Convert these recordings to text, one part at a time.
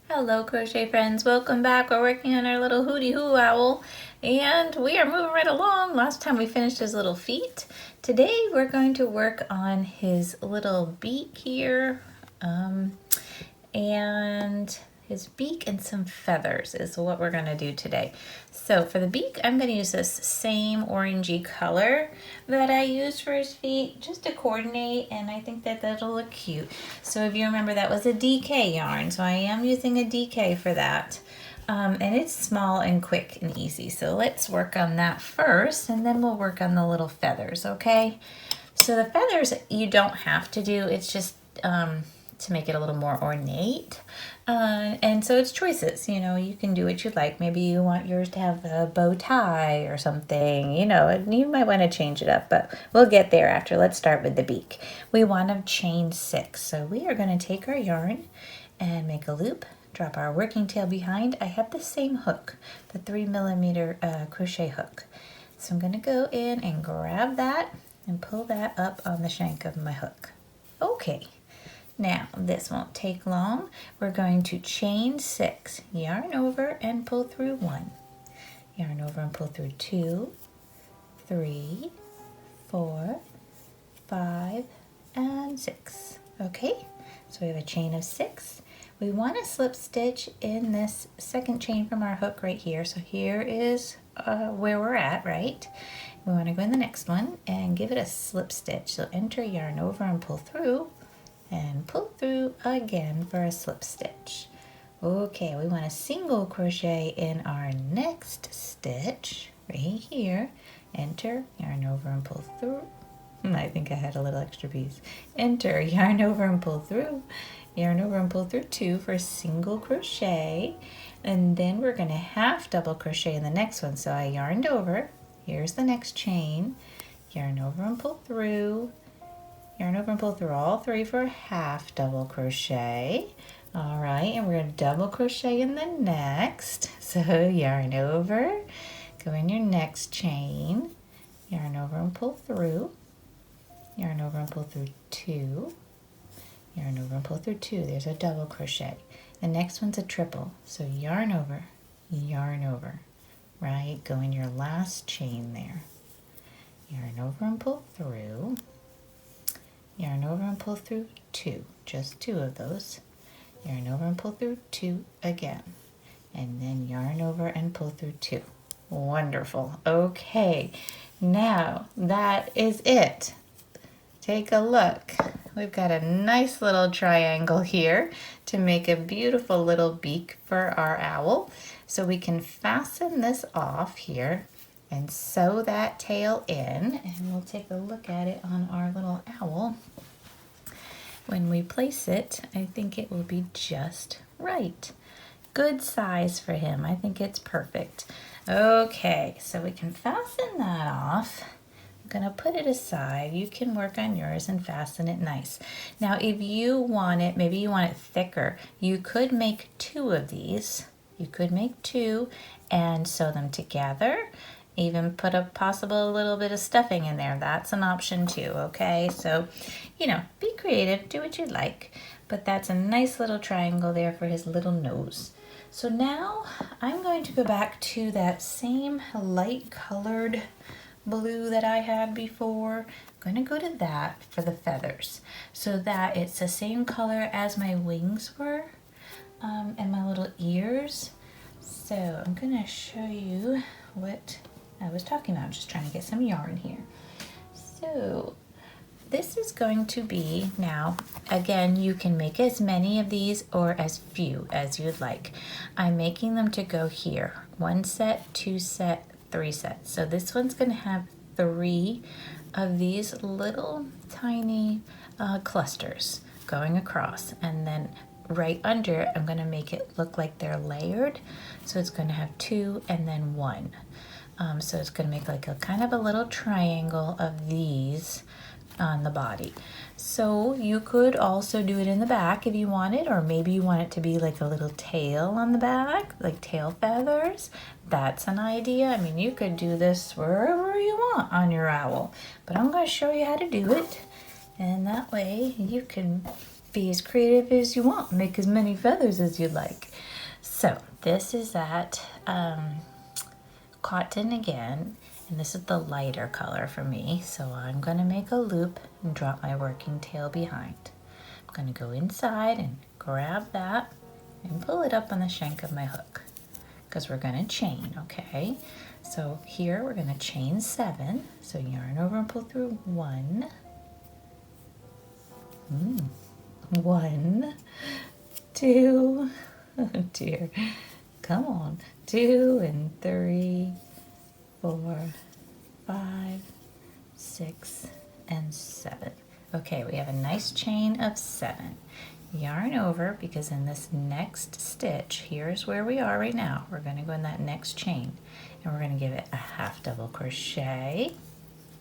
Hello crochet friends, welcome back. We're working on our little Hooty Hoo owl and we are moving right along. Last time we finished his little feet. Today we're going to work on his little beak here and his beak and some feathers is what we're going to do today. So for the beak, I'm going to use this same orangey color that I used for his feet just to coordinate, and I think that that'll look cute. So if you remember, that was a DK yarn, so I am using a DK for that. And it's small and quick and easy. So let's work on that first, and then we'll work on the little feathers, okay? So the feathers you don't have to do, it's just to make it a little more ornate. And so it's choices, you know, you can do what you like. Maybe you want yours to have a bow tie or something, you know, and you might want to change it up, but we'll get there after. Let's start with the beak. We want to chain 6. So we are going to take our yarn and make a loop, drop our working tail behind. I have the same hook, the 3mm crochet hook. So I'm going to go in and grab that and pull that up on the shank of my hook. Okay. Now, this won't take long. We're going to chain 6, yarn over and pull through 1, yarn over and pull through 2, 3, 4, 5, and 6. Okay, so we have a chain of 6. We want to slip stitch in this second chain from our hook right here. So here is where we're at, right? We want to go in the next one and give it a slip stitch. So enter yarn over and pull through, and pull through again for a slip stitch. Okay, we want a single crochet in our next stitch right here. Enter, yarn over and pull through. I think I had a little extra piece. Enter, yarn over and pull through, yarn over and pull through 2 for a single crochet, and then we're going to half double crochet in the next one. So I yarned over, here's the next chain, yarn over and pull through, yarn over and pull through all 3 for a half double crochet. All right, and we're going to double crochet in the next. So yarn over, go in your next chain, yarn over and pull through, yarn over and pull through 2, yarn over and pull through 2. There's a double crochet. The next one's a triple. So yarn over, right? Go in your last chain there. Yarn over and pull through, yarn over and pull through 2, just 2 of those. Yarn over and pull through 2 again, and then yarn over and pull through 2. Wonderful. Okay, now that is it. Take a look. We've got a nice little triangle here to make a beautiful little beak for our owl. So we can fasten this off here and sew that tail in, and we'll take a look at it on our little owl. When we place it, I think it will be just right. Good size for him. I think it's perfect. Okay, so we can fasten that off. I'm gonna put it aside. You can work on yours and fasten it nice. Now, if you want it, maybe you want it thicker, you could make 2 of these. You could make 2 and sew them together. Even put a possible little bit of stuffing in there. That's an option too, okay? So, you know, be creative, do what you like. But that's a nice little triangle there for his little nose. So now I'm going to go back to that same light colored blue that I had before. I'm going to go to that for the feathers so that it's the same color as my wings were and my little ears. So I'm going to show you what I was talking about. I'm just trying to get some yarn here. So this is going to be, now again, you can make as many of these or as few as you'd like. I'm making them to go here. 1 set, 2 set, 3 sets. So this one's going to have 3 of these little tiny clusters going across, and then right under it I'm going to make it look like they're layered. So it's going to have 2 and then 1. So it's going to make like a kind of a little triangle of these on the body. So you could also do it in the back if you wanted, or maybe you want it to be like a little tail on the back, like tail feathers. That's an idea. I mean, you could do this wherever you want on your owl, but I'm going to show you how to do it, and that way you can be as creative as you want, make as many feathers as you'd like. So this is that cotton again, and this is the lighter color for me. So I'm going to make a loop and drop my working tail behind. I'm going to go inside and grab that and pull it up on the shank of my hook because we're going to chain, okay? So here we're going to chain 7. So yarn over and pull through 1. 1, 2, oh dear, come on, 2 and 3, 4, 5, 6, and 7. Okay, we have a nice chain of 7. Yarn over, because in this next stitch, here's where we are right now. We're going to go in that next chain, and we're going to give it a half double crochet,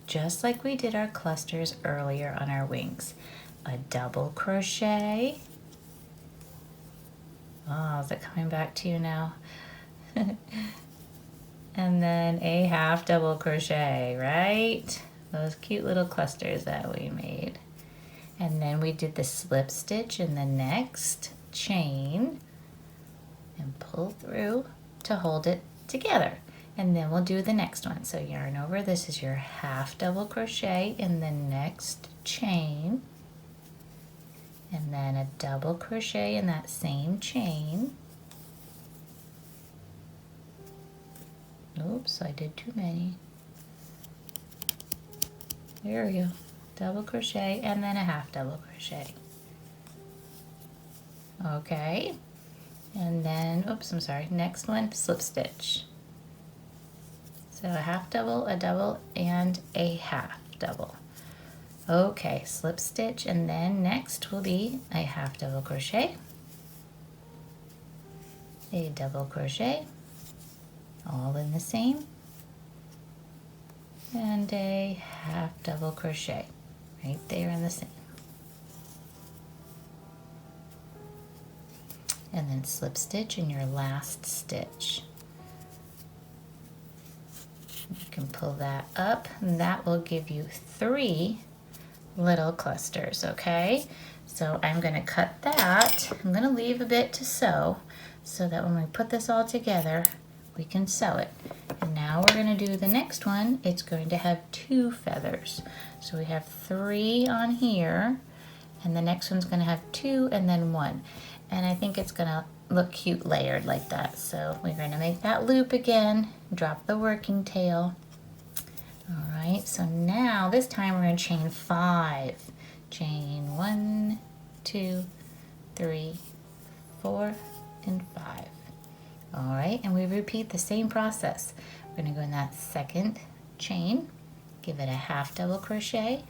just like we did our clusters earlier on our wings. A double crochet. Oh, is it coming back to you now? And then a half double crochet, right? Those cute little clusters that we made. And then we did the slip stitch in the next chain and pull through to hold it together. And then we'll do the next one. So yarn over, this is your half double crochet in the next chain. And then a double crochet in that same chain. Oops, I did too many. There we go. Double crochet and then a half double crochet. Okay. And then, oops, I'm sorry. Next one, slip stitch. So a half double, a double, and a half double. Okay, slip stitch, and then next will be a half double crochet, a double crochet, all in the same, and a half double crochet right there in the same. And then slip stitch in your last stitch. You can pull that up, and that will give you 3 little clusters, okay? So I'm going to cut that. I'm going to leave a bit to sew so that when we put this all together, we can sew it. And now we're going to do the next one. It's going to have 2 feathers. So we have 3 on here, and the next one's going to have 2 and then 1. And I think it's going to look cute layered like that. So we're going to make that loop again, drop the working tail. All right, so now this time we're going to chain 5. Chain 1, 2, 3, 4, and 5. All right, and we repeat the same process. We're going to go in that second chain, give it a half double crochet,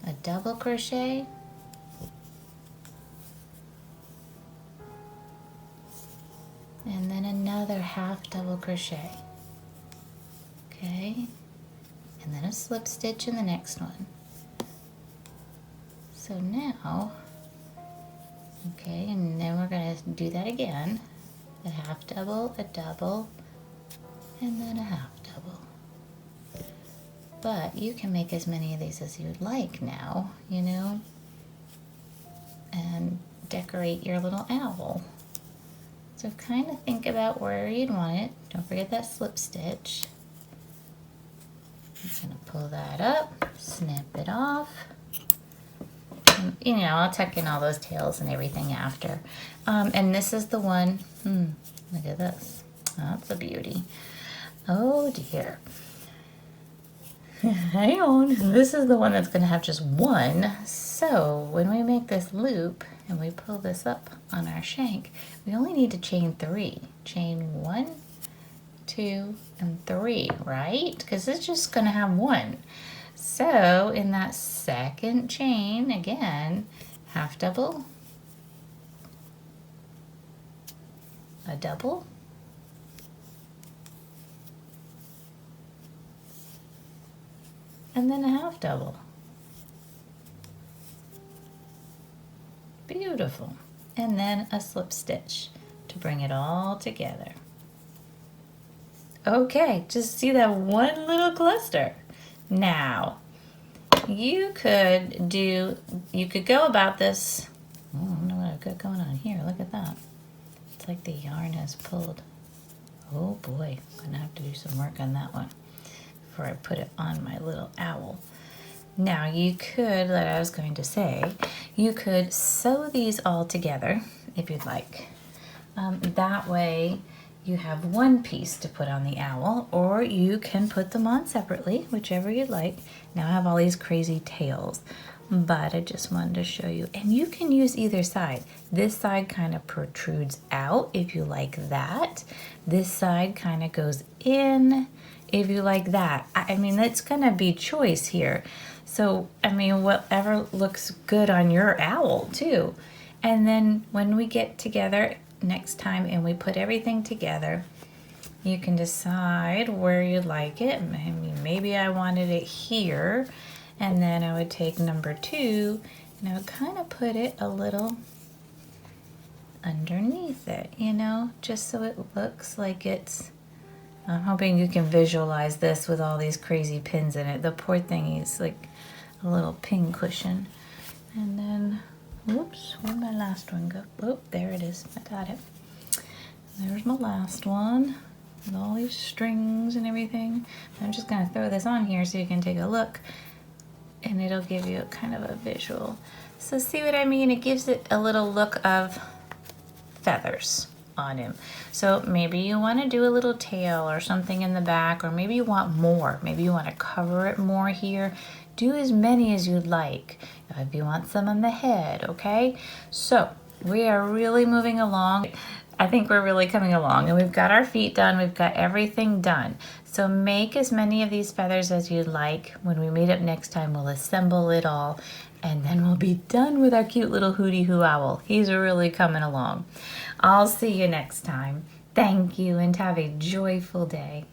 a double crochet, and then another half double crochet. Okay, and then a slip stitch in the next one. So now, okay, and then we're going to do that again. A half double, a double, and then a half double. But you can make as many of these as you'd like now, you know, and decorate your little owl. So kind of think about where you'd want it. Don't forget that slip stitch. I'm going to pull that up, snip it off. And, you know, I'll tuck in all those tails and everything after. And this is the one, look at this. That's a beauty. Oh dear. Hang on. This is the one that's going to have just 1. So when we make this loop and we pull this up on our shank, we only need to chain 3. Chain 1, 2, and 3, right? Because it's just going to have 1. So in that second chain, again, half double, a double, and then a half double. Beautiful. And then a slip stitch to bring it all together. Okay, just see that one little cluster. Now, you could go about this, I don't know what I I've got going on here. Look at that. It's like the yarn has pulled. Oh boy, I'm gonna have to do some work on that one before I put it on my little owl. Now you could, like I was going to say, you could sew these all together if you'd like. That way you have one piece to put on the owl, or you can put them on separately, whichever you'd like. Now I have all these crazy tails, but I just wanted to show you. And you can use either side. This side kind of protrudes out if you like that. This side kind of goes in if you like that. I mean, it's gonna be choice here. So, I mean, whatever looks good on your owl too. And then when we get together next time and we put everything together, you can decide where you'd like it. I mean, maybe I wanted it here, and then I would take number 2 and I would kind of put it a little underneath it, you know, just so it looks like it's, I'm hoping you can visualize this with all these crazy pins in it. The poor thing is like a little pin cushion. And then, whoops, where'd my last one go? Oh, there it is, I got it. There's my last one with all these strings and everything. I'm just gonna throw this on here so you can take a look, and it'll give you kind of a visual. So see what I mean? It gives it a little look of feathers on him. So maybe you want to do a little tail or something in the back, or maybe you want more. Maybe you want to cover it more here. Do as many as you'd like. If you want some on the head, okay? So we are really moving along. I think we're really coming along, and we've got our feet done. We've got everything done. So make as many of these feathers as you'd like. When we meet up next time, we'll assemble it all, and then we'll be done with our cute little Hooty Hoo owl. He's really coming along. I'll see you next time. Thank you, and have a joyful day.